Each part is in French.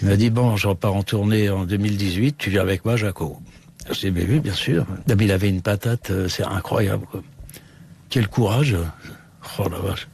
Il m'a dit, bon, je repars en tournée en 2018, tu viens avec moi, Jaco. Je dis, mais oui, bien sûr. Mais il avait une patate, c'est incroyable, quoi. Quel courage. Oh la vache.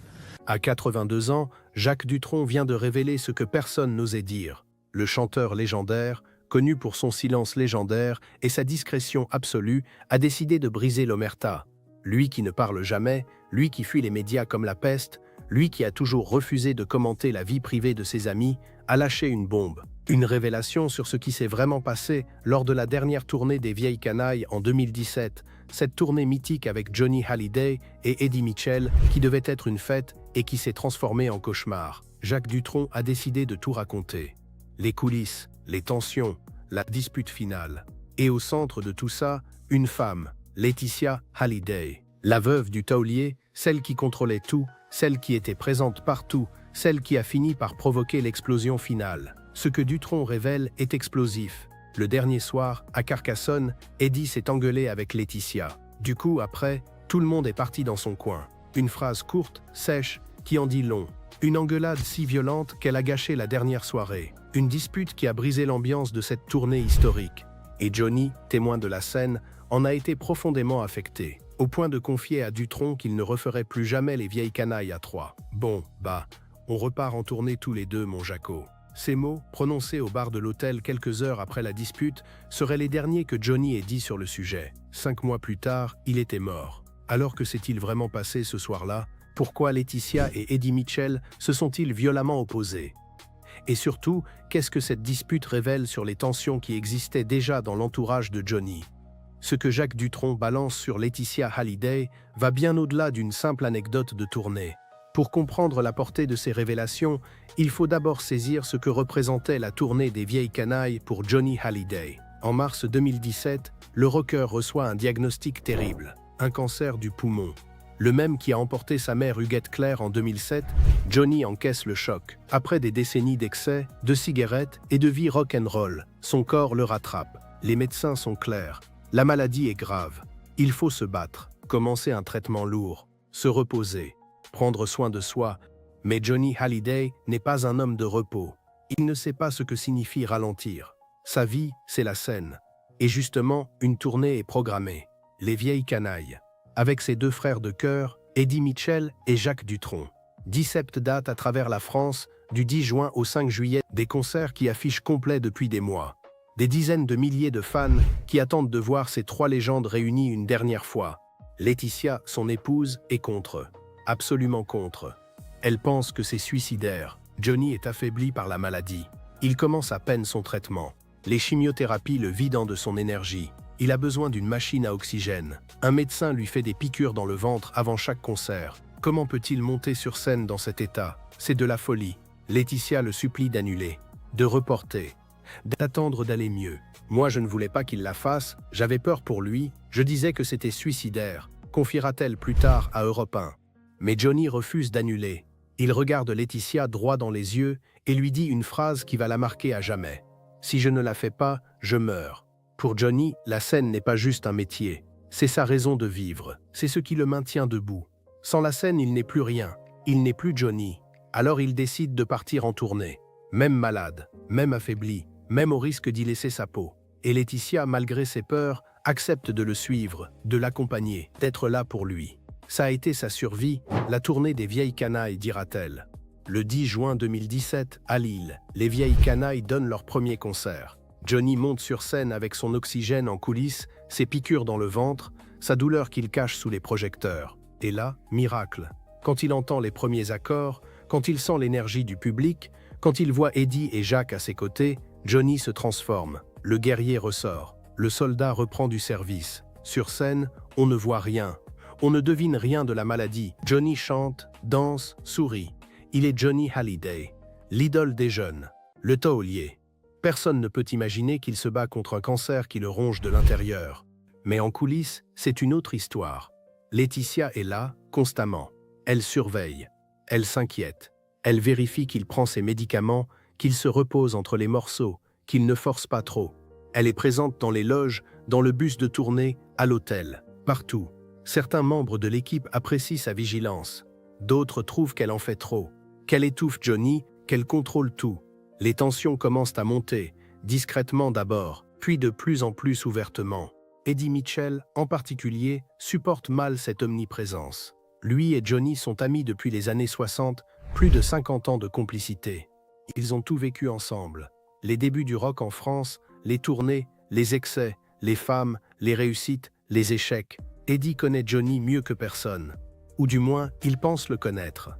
À 82 ans, Jacques Dutronc vient de révéler ce que personne n'osait dire. Le chanteur légendaire, connu pour son silence légendaire et sa discrétion absolue, a décidé de briser l'omerta. Lui qui ne parle jamais, lui qui fuit les médias comme la peste, lui qui a toujours refusé de commenter la vie privée de ses amis, a lâché une bombe. Une révélation sur ce qui s'est vraiment passé lors de la dernière tournée des Vieilles Canailles en 2017, cette tournée mythique avec Johnny Hallyday et Eddie Mitchell qui devait être une fête et qui s'est transformée en cauchemar. Jacques Dutronc a décidé de tout raconter. Les coulisses, les tensions, la dispute finale. Et au centre de tout ça, une femme, Laetitia Hallyday. La veuve du taulier, celle qui contrôlait tout, celle qui était présente partout, celle qui a fini par provoquer l'explosion finale. Ce que Dutronc révèle est explosif. Le dernier soir, à Carcassonne, Eddie s'est engueulé avec Laetitia. Du coup, après, tout le monde est parti dans son coin. Une phrase courte, sèche, qui en dit long. Une engueulade si violente qu'elle a gâché la dernière soirée. Une dispute qui a brisé l'ambiance de cette tournée historique. Et Johnny, témoin de la scène, en a été profondément affecté, au point de confier à Dutronc qu'il ne referait plus jamais les Vieilles Canailles à trois. Bon, on repart en tournée tous les deux, mon Jaco. Ces mots, prononcés au bar de l'hôtel quelques heures après la dispute, seraient les derniers que Johnny ait dit sur le sujet. 5 mois plus tard, il était mort. Alors que s'est-il vraiment passé ce soir-là? Pourquoi Laetitia et Eddie Mitchell se sont-ils violemment opposés? Et surtout, qu'est-ce que cette dispute révèle sur les tensions qui existaient déjà dans l'entourage de Johnny? Ce que Jacques Dutronc balance sur Laetitia Hallyday va bien au-delà d'une simple anecdote de tournée. Pour comprendre la portée de ces révélations, il faut d'abord saisir ce que représentait la tournée des Vieilles Canailles pour Johnny Hallyday. En mars 2017, le rocker reçoit un diagnostic terrible, un cancer du poumon. Le même qui a emporté sa mère Huguette Claire en 2007, Johnny encaisse le choc. Après des décennies d'excès, de cigarettes et de vie rock'n'roll, son corps le rattrape. Les médecins sont clairs. La maladie est grave. Il faut se battre, commencer un traitement lourd, se reposer, prendre soin de soi. Mais Johnny Hallyday n'est pas un homme de repos. Il ne sait pas ce que signifie ralentir. Sa vie, c'est la scène. Et justement, une tournée est programmée. Les Vieilles Canailles. Avec ses 2 frères de cœur, Eddie Mitchell et Jacques Dutronc. 17 dates à travers la France, du 10 juin au 5 juillet, des concerts qui affichent complet depuis des mois. Des dizaines de milliers de fans qui attendent de voir ces 3 légendes réunies une dernière fois. Laetitia, son épouse, est contre. Absolument contre. Elle pense que c'est suicidaire. Johnny est affaibli par la maladie. Il commence à peine son traitement. Les chimiothérapies le vidant de son énergie. Il a besoin d'une machine à oxygène. Un médecin lui fait des piqûres dans le ventre avant chaque concert. Comment peut-il monter sur scène dans cet état? C'est de la folie. Laetitia le supplie d'annuler, de reporter, d'attendre d'aller mieux. Moi, je ne voulais pas qu'il la fasse, j'avais peur pour lui, je disais que c'était suicidaire, confiera-t-elle plus tard à Europe 1. Mais Johnny refuse d'annuler. Il regarde Laetitia droit dans les yeux et lui dit une phrase qui va la marquer à jamais. « Si je ne la fais pas, je meurs ». Pour Johnny, la scène n'est pas juste un métier. C'est sa raison de vivre. C'est ce qui le maintient debout. Sans la scène, il n'est plus rien. Il n'est plus Johnny. Alors il décide de partir en tournée. Même malade, même affaibli, même au risque d'y laisser sa peau. Et Laetitia, malgré ses peurs, accepte de le suivre, de l'accompagner, d'être là pour lui. Ça a été sa survie, la tournée des Vieilles Canailles, dira-t-elle. Le 10 juin 2017, à Lille, les Vieilles Canailles donnent leur premier concert. Johnny monte sur scène avec son oxygène en coulisses, ses piqûres dans le ventre, sa douleur qu'il cache sous les projecteurs. Et là, miracle. Quand il entend les premiers accords, quand il sent l'énergie du public, quand il voit Eddie et Jacques à ses côtés, Johnny se transforme. Le guerrier ressort. Le soldat reprend du service. Sur scène, on ne voit rien. On ne devine rien de la maladie. Johnny chante, danse, sourit. Il est Johnny Hallyday, l'idole des jeunes, le taulier. Personne ne peut imaginer qu'il se bat contre un cancer qui le ronge de l'intérieur. Mais en coulisses, c'est une autre histoire. Laetitia est là, constamment. Elle surveille. Elle s'inquiète. Elle vérifie qu'il prend ses médicaments, qu'il se repose entre les morceaux, qu'il ne force pas trop. Elle est présente dans les loges, dans le bus de tournée, à l'hôtel, partout. Certains membres de l'équipe apprécient sa vigilance. D'autres trouvent qu'elle en fait trop, qu'elle étouffe Johnny, qu'elle contrôle tout. Les tensions commencent à monter, discrètement d'abord, puis de plus en plus ouvertement. Eddie Mitchell, en particulier, supporte mal cette omniprésence. Lui et Johnny sont amis depuis les années 60, plus de 50 ans de complicité. Ils ont tout vécu ensemble. Les débuts du rock en France, les tournées, les excès, les femmes, les réussites, les échecs. Eddie connaît Johnny mieux que personne. Ou du moins, il pense le connaître.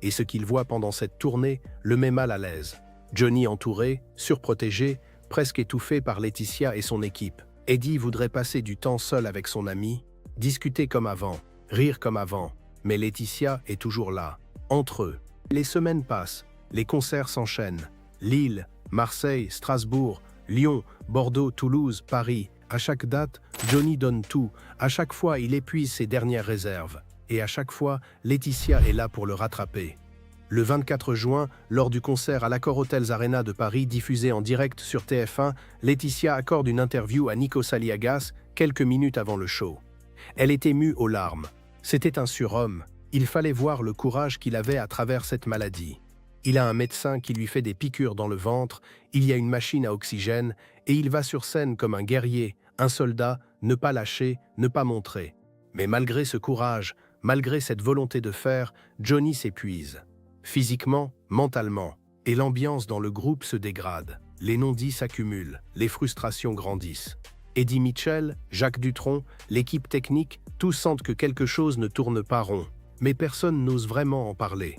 Et ce qu'il voit pendant cette tournée le met mal à l'aise. Johnny entouré, surprotégé, presque étouffé par Laetitia et son équipe. Eddie voudrait passer du temps seul avec son ami, discuter comme avant, rire comme avant. Mais Laetitia est toujours là, entre eux. Les semaines passent, les concerts s'enchaînent. Lille, Marseille, Strasbourg, Lyon, Bordeaux, Toulouse, Paris. À chaque date, Johnny donne tout. À chaque fois, il épuise ses dernières réserves. Et à chaque fois, Laetitia est là pour le rattraper. Le 24 juin, lors du concert à l'Accor Hotels Arena de Paris diffusé en direct sur TF1, Laetitia accorde une interview à Nico Saliagas quelques minutes avant le show. Elle est émue aux larmes. C'était un surhomme. Il fallait voir le courage qu'il avait à travers cette maladie. Il a un médecin qui lui fait des piqûres dans le ventre, il y a une machine à oxygène, et il va sur scène comme un guerrier, un soldat, ne pas lâcher, ne pas montrer. Mais malgré ce courage, malgré cette volonté de faire, Johnny s'épuise. Physiquement, mentalement. Et l'ambiance dans le groupe se dégrade. Les non-dits s'accumulent, les frustrations grandissent. Eddie Mitchell, Jacques Dutronc, l'équipe technique, tous sentent que quelque chose ne tourne pas rond. Mais personne n'ose vraiment en parler.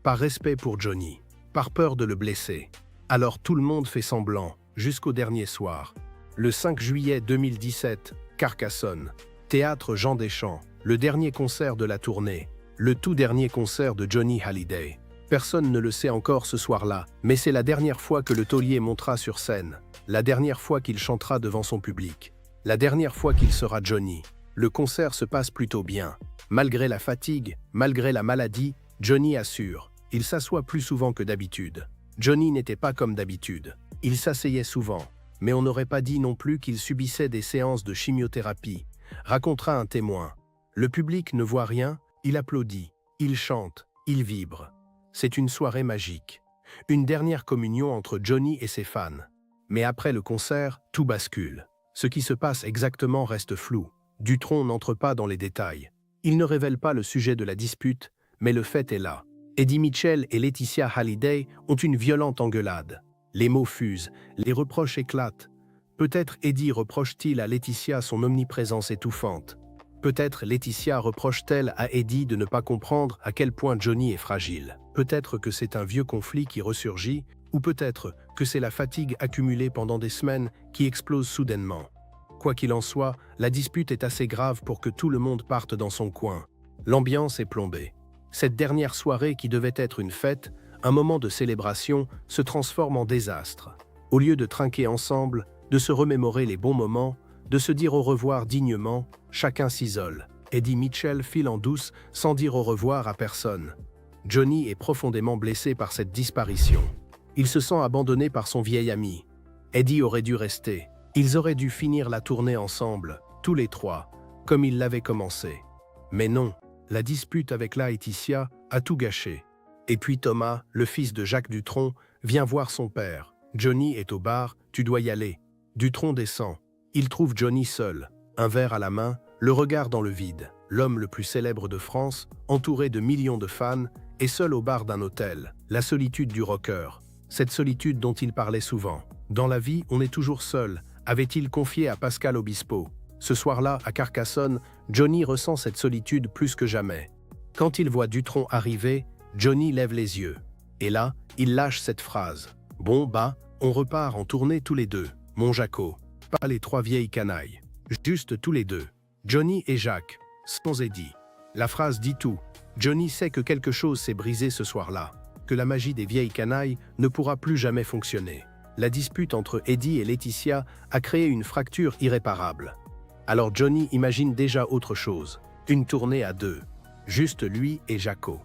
Par respect pour Johnny, par peur de le blesser. Alors tout le monde fait semblant, jusqu'au dernier soir. Le 5 juillet 2017, Carcassonne. Théâtre Jean Deschamps, le dernier concert de la tournée. Le tout dernier concert de Johnny Hallyday. Personne ne le sait encore ce soir-là, mais c'est la dernière fois que le taulier montera sur scène. La dernière fois qu'il chantera devant son public. La dernière fois qu'il sera Johnny. Le concert se passe plutôt bien. Malgré la fatigue, malgré la maladie, Johnny assure. Il s'assoit plus souvent que d'habitude. Johnny n'était pas comme d'habitude. Il s'asseyait souvent, mais on n'aurait pas dit non plus qu'il subissait des séances de chimiothérapie, racontera un témoin. Le public ne voit rien, il applaudit, il chante, il vibre. C'est une soirée magique. Une dernière communion entre Johnny et ses fans. Mais après le concert, tout bascule. Ce qui se passe exactement reste flou. Dutronc n'entre pas dans les détails. Il ne révèle pas le sujet de la dispute, mais le fait est là. Eddie Mitchell et Laetitia Hallyday ont une violente engueulade. Les mots fusent, les reproches éclatent. Peut-être Eddie reproche-t-il à Laetitia son omniprésence étouffante. Peut-être Laetitia reproche-t-elle à Eddie de ne pas comprendre à quel point Johnny est fragile. Peut-être que c'est un vieux conflit qui ressurgit, ou peut-être que c'est la fatigue accumulée pendant des semaines qui explose soudainement. Quoi qu'il en soit, la dispute est assez grave pour que tout le monde parte dans son coin. L'ambiance est plombée. Cette dernière soirée qui devait être une fête, un moment de célébration, se transforme en désastre. Au lieu de trinquer ensemble, de se remémorer les bons moments, de se dire au revoir dignement, chacun s'isole. Eddie Mitchell file en douce sans dire au revoir à personne. Johnny est profondément blessé par cette disparition. Il se sent abandonné par son vieil ami. Eddie aurait dû rester. Ils auraient dû finir la tournée ensemble, tous les trois, comme ils l'avaient commencé. Mais non, la dispute avec Laetitia a tout gâché. Et puis Thomas, le fils de Jacques Dutronc, vient voir son père. Johnny est au bar, tu dois y aller. Dutronc descend. Il trouve Johnny seul, un verre à la main, le regard dans le vide. L'homme le plus célèbre de France, entouré de millions de fans, est seul au bar d'un hôtel. La solitude du rocker. Cette solitude dont il parlait souvent. Dans la vie, on est toujours seul, avait-il confié à Pascal Obispo. Ce soir-là, à Carcassonne, Johnny ressent cette solitude plus que jamais. Quand il voit Dutronc arriver, Johnny lève les yeux. Et là, il lâche cette phrase. « Bon, bah, on repart en tournée tous les deux, mon Jaco. Pas les trois vieilles canailles. Juste tous les deux. Johnny et Jacques. Sans Eddie. » La phrase dit tout. Johnny sait que quelque chose s'est brisé ce soir-là. Que la magie des vieilles canailles ne pourra plus jamais fonctionner. La dispute entre Eddie et Laetitia a créé une fracture irréparable. Alors Johnny imagine déjà autre chose. Une tournée à deux. Juste lui et Jaco.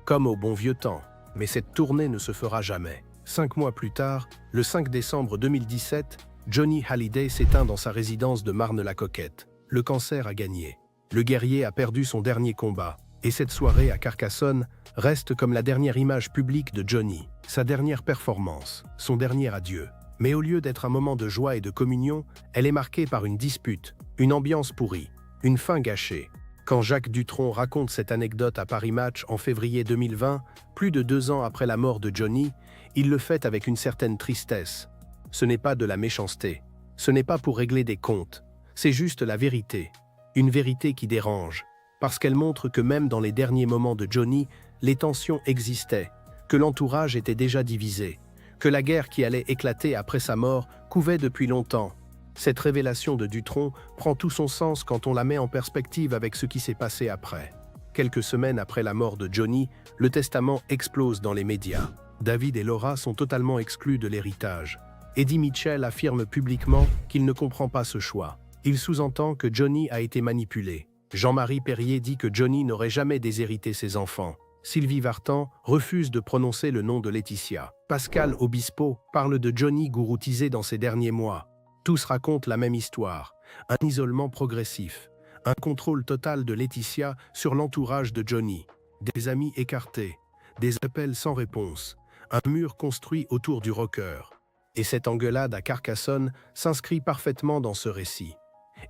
Comme au bon vieux temps. Mais cette tournée ne se fera jamais. 5 mois plus tard, le 5 décembre 2017, Johnny Hallyday s'éteint dans sa résidence de Marne-la-Coquette. Le cancer a gagné. Le guerrier a perdu son dernier combat. Et cette soirée à Carcassonne reste comme la dernière image publique de Johnny, sa dernière performance, son dernier adieu. Mais au lieu d'être un moment de joie et de communion, elle est marquée par une dispute, une ambiance pourrie, une fin gâchée. Quand Jacques Dutronc raconte cette anecdote à Paris Match en février 2020, plus de 2 ans après la mort de Johnny, il le fait avec une certaine tristesse. Ce n'est pas de la méchanceté, ce n'est pas pour régler des comptes, c'est juste la vérité. Une vérité qui dérange, parce qu'elle montre que même dans les derniers moments de Johnny, les tensions existaient, que l'entourage était déjà divisé, que la guerre qui allait éclater après sa mort couvait depuis longtemps. Cette révélation de Dutronc prend tout son sens quand on la met en perspective avec ce qui s'est passé après. Quelques semaines après la mort de Johnny, le testament explose dans les médias. David et Laura sont totalement exclus de l'héritage. Eddie Mitchell affirme publiquement qu'il ne comprend pas ce choix. Il sous-entend que Johnny a été manipulé. Jean-Marie Perrier dit que Johnny n'aurait jamais déshérité ses enfants. Sylvie Vartan refuse de prononcer le nom de Laetitia. Pascal Obispo parle de Johnny gouroutisé dans ces derniers mois. Tous racontent la même histoire. Un isolement progressif. Un contrôle total de Laetitia sur l'entourage de Johnny. Des amis écartés. Des appels sans réponse. Un mur construit autour du rocker. Et cette engueulade à Carcassonne s'inscrit parfaitement dans ce récit.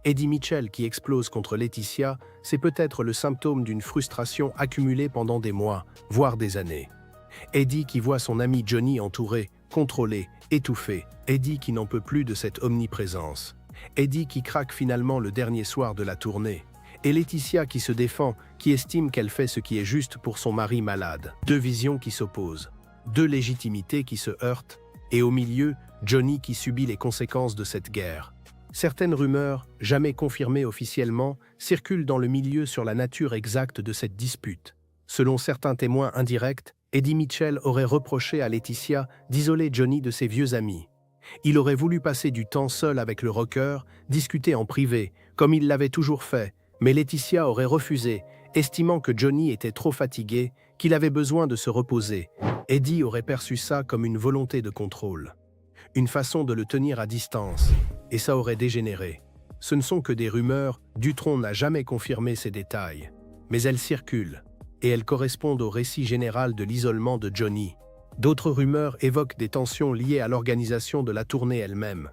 Eddie Mitchell qui explose contre Laetitia, c'est peut-être le symptôme d'une frustration accumulée pendant des mois, voire des années. Eddie qui voit son ami Johnny entouré, contrôlé, étouffé. Eddie qui n'en peut plus de cette omniprésence. Eddie qui craque finalement le dernier soir de la tournée. Et Laetitia qui se défend, qui estime qu'elle fait ce qui est juste pour son mari malade. Deux visions qui s'opposent. Deux légitimités qui se heurtent. Et au milieu, Johnny qui subit les conséquences de cette guerre. Certaines rumeurs, jamais confirmées officiellement, circulent dans le milieu sur la nature exacte de cette dispute. Selon certains témoins indirects, Eddie Mitchell aurait reproché à Laetitia d'isoler Johnny de ses vieux amis. Il aurait voulu passer du temps seul avec le rocker, discuter en privé, comme il l'avait toujours fait, mais Laetitia aurait refusé, estimant que Johnny était trop fatigué, qu'il avait besoin de se reposer. Eddie aurait perçu ça comme une volonté de contrôle. Une façon de le tenir à distance, et ça aurait dégénéré. Ce ne sont que des rumeurs, Dutronc n'a jamais confirmé ces détails. Mais elles circulent, et elles correspondent au récit général de l'isolement de Johnny. D'autres rumeurs évoquent des tensions liées à l'organisation de la tournée elle-même.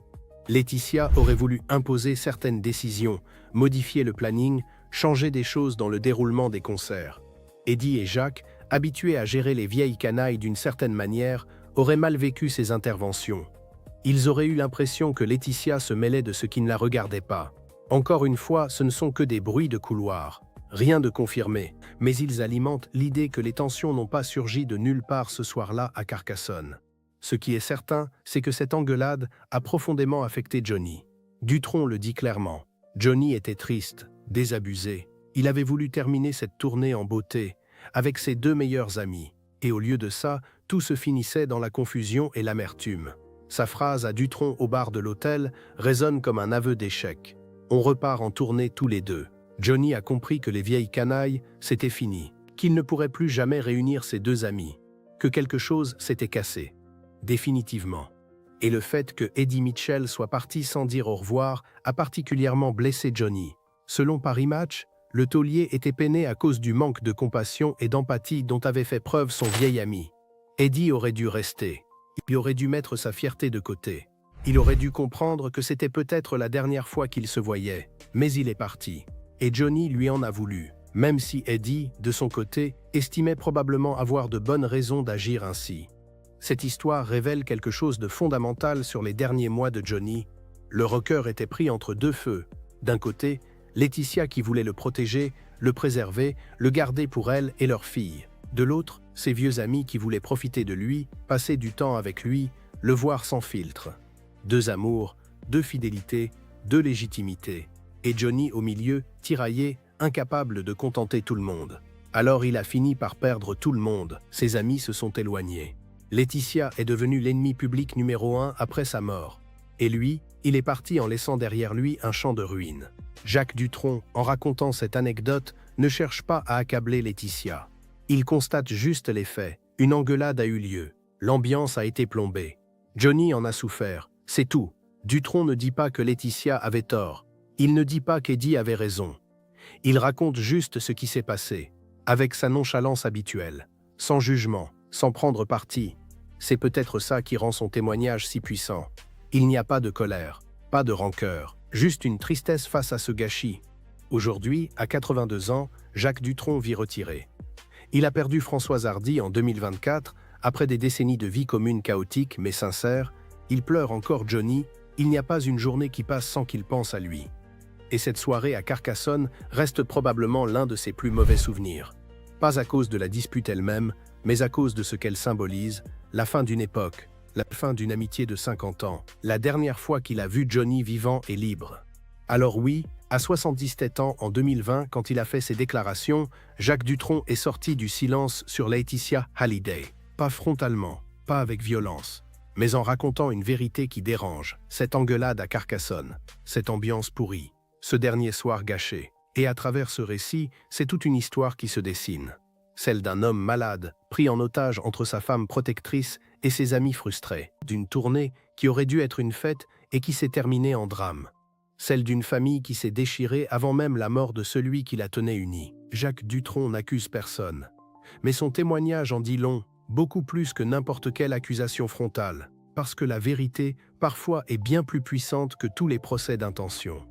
Laetitia aurait voulu imposer certaines décisions, modifier le planning, changer des choses dans le déroulement des concerts. Eddie et Jacques, habitués à gérer les vieilles canailles d'une certaine manière, auraient mal vécu ces interventions. Ils auraient eu l'impression que Laetitia se mêlait de ce qui ne la regardait pas. Encore une fois, ce ne sont que des bruits de couloir. Rien de confirmé, mais ils alimentent l'idée que les tensions n'ont pas surgi de nulle part ce soir-là à Carcassonne. Ce qui est certain, c'est que cette engueulade a profondément affecté Johnny. Dutronc le dit clairement. Johnny était triste, désabusé. Il avait voulu terminer cette tournée en beauté, avec ses deux meilleurs amis. Et au lieu de ça, tout se finissait dans la confusion et l'amertume. Sa phrase à Dutronc au bar de l'hôtel résonne comme un aveu d'échec. On repart en tournée tous les deux. Johnny a compris que les vieilles canailles, c'était fini, qu'il ne pourrait plus jamais réunir ses deux amis, que quelque chose s'était cassé, définitivement. Et le fait que Eddie Mitchell soit parti sans dire au revoir a particulièrement blessé Johnny. Selon Paris Match, le taulier était peiné à cause du manque de compassion et d'empathie dont avait fait preuve son vieil ami. Eddie aurait dû rester. Il aurait dû mettre sa fierté de côté. Il aurait dû comprendre que c'était peut-être la dernière fois qu'il se voyait. Mais il est parti. Et Johnny lui en a voulu. Même si Eddie, de son côté, estimait probablement avoir de bonnes raisons d'agir ainsi. Cette histoire révèle quelque chose de fondamental sur les derniers mois de Johnny. Le rocker était pris entre deux feux. D'un côté, Laetitia qui voulait le protéger, le préserver, le garder pour elle et leur fille. De l'autre, ses vieux amis qui voulaient profiter de lui, passer du temps avec lui, le voir sans filtre. Deux amours, deux fidélités, deux légitimités. Et Johnny au milieu, tiraillé, incapable de contenter tout le monde. Alors il a fini par perdre tout le monde, ses amis se sont éloignés. Laetitia est devenue l'ennemi public numéro 1 après sa mort. Et lui, il est parti en laissant derrière lui un champ de ruines. Jacques Dutronc, en racontant cette anecdote, ne cherche pas à accabler Laetitia. Il constate juste les faits. Une engueulade a eu lieu. L'ambiance a été plombée. Johnny en a souffert. C'est tout. Dutronc ne dit pas que Laetitia avait tort. Il ne dit pas qu'Eddie avait raison. Il raconte juste ce qui s'est passé. avec sa nonchalance habituelle, sans jugement, sans prendre parti. C'est peut-être ça qui rend son témoignage si puissant. Il n'y a pas de colère, pas de rancœur, juste une tristesse face à ce gâchis. Aujourd'hui, à 82 ans, Jacques Dutronc vit retiré. Il a perdu Françoise Hardy en 2024, après des décennies de vie commune chaotique mais sincère. Il pleure encore Johnny, il n'y a pas une journée qui passe sans qu'il pense à lui. Et cette soirée à Carcassonne reste probablement l'un de ses plus mauvais souvenirs. Pas à cause de la dispute elle-même, mais à cause de ce qu'elle symbolise, la fin d'une époque, la fin d'une amitié de 50 ans, la dernière fois qu'il a vu Johnny vivant et libre. Alors oui, à 77 ans en 2020, quand il a fait ses déclarations, Jacques Dutronc est sorti du silence sur Laetitia Hallyday. Pas frontalement, pas avec violence, mais en racontant une vérité qui dérange, cette engueulade à Carcassonne, cette ambiance pourrie, ce dernier soir gâché. Et à travers ce récit, c'est toute une histoire qui se dessine. Celle d'un homme malade, pris en otage entre sa femme protectrice et ses amis frustrés. D'une tournée qui aurait dû être une fête et qui s'est terminée en drame. Celle d'une famille qui s'est déchirée avant même la mort de celui qui la tenait unie. Jacques Dutronc n'accuse personne. Mais son témoignage en dit long, beaucoup plus que n'importe quelle accusation frontale. Parce que la vérité, parfois, est bien plus puissante que tous les procès d'intention.